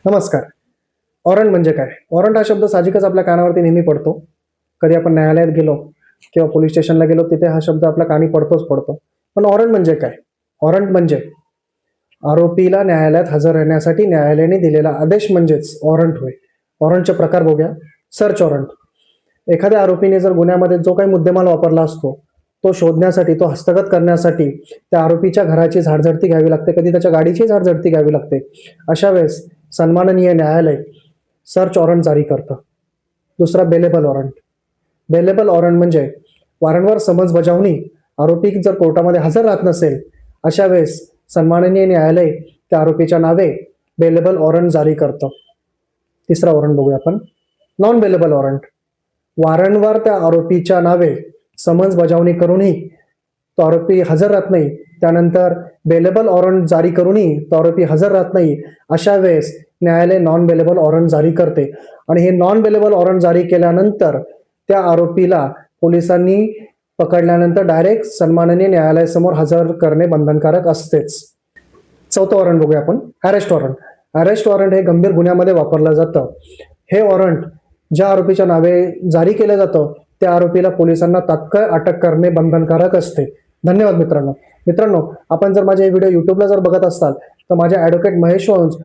नमस्कार. वॉरंट म्हणजे काय? वॉरंट हा शब्द साहजिकच आपल्या कानावरती नेहमी पडतो. कधी आपण न्यायालयात गेलो किंवा पोलीस स्टेशनला गेलो तिथे हा शब्द आपल्या कानी पडतोच पडतो. पण वॉरंट म्हणजे काय? वॉरंट म्हणजे आरोपीला न्यायालयात हजर राहण्यासाठी न्यायालयाने दिलेला आदेश म्हणजेच वॉरंट होय. वॉरंटचे प्रकार बघूया. Search warrant. एखाद्या आरोपीने जर गुन्ह्यामध्ये जो काही मुद्देमाल वापरला असतो, तो शोधण्यासाठी, तो हस्तगत करण्यासाठी त्या आरोपीच्या घराची झाडझडती घ्यावी लागते, कधी त्याच्या गाडीची झाडझडती घ्यावी लागते. अशा वेळेस सन्माननीय न्यायालय सर्च वॉरंट जारी करतं. दुसरा बेलेबल वॉरंट. बेलेबल वॉरंट म्हणजे वारंवार समन्स बजावणी, आरोपी जर कोर्टामध्ये हजर राहत नसेल, अशा वेळेस सन्माननीय न्यायालय त्या आरोपीच्या नावे बेलेबल वॉरंट जारी करतं. तिसरा वॉरंट बघूया आपण. Non bailable warrant. वारंवार त्या आरोपीच्या नावे समन्स बजावणी करूनही तो आरोपी हजर राहत नाही, त्यानंतर बेलेबल वॉरंट जारी करूनही तो आरोपी हजर राहत नाही, अशा वेळेस न्यायालय नॉन बेलेबल वॉरंट जारी करते. आणि हे नॉन बेलेबल वॉरंट जारी केल्यानंतर त्या आरोपीला पोलिसांनी पकडल्यानंतर डायरेक्ट सन्माननीय न्यायालयासमोर हजर करणे बंधनकारक असतेच. चौथं वॉरंट बघूया आपण. Arrest warrant. अरेस्ट वॉरंट हे गंभीर गुन्ह्यामध्ये वापरलं जातं. हे वॉरंट ज्या आरोपीच्या नावे जारी केलं जातं त्या आरोपीला पोलिसांना तात्काळ अटक करणे बंधनकारक असते. धन्यवाद मित्रांनो. आपण जर माझे व्हिडिओ युट्यूबला जर बघत असाल तर माझ्या ॲडव्होकेट महेश वंश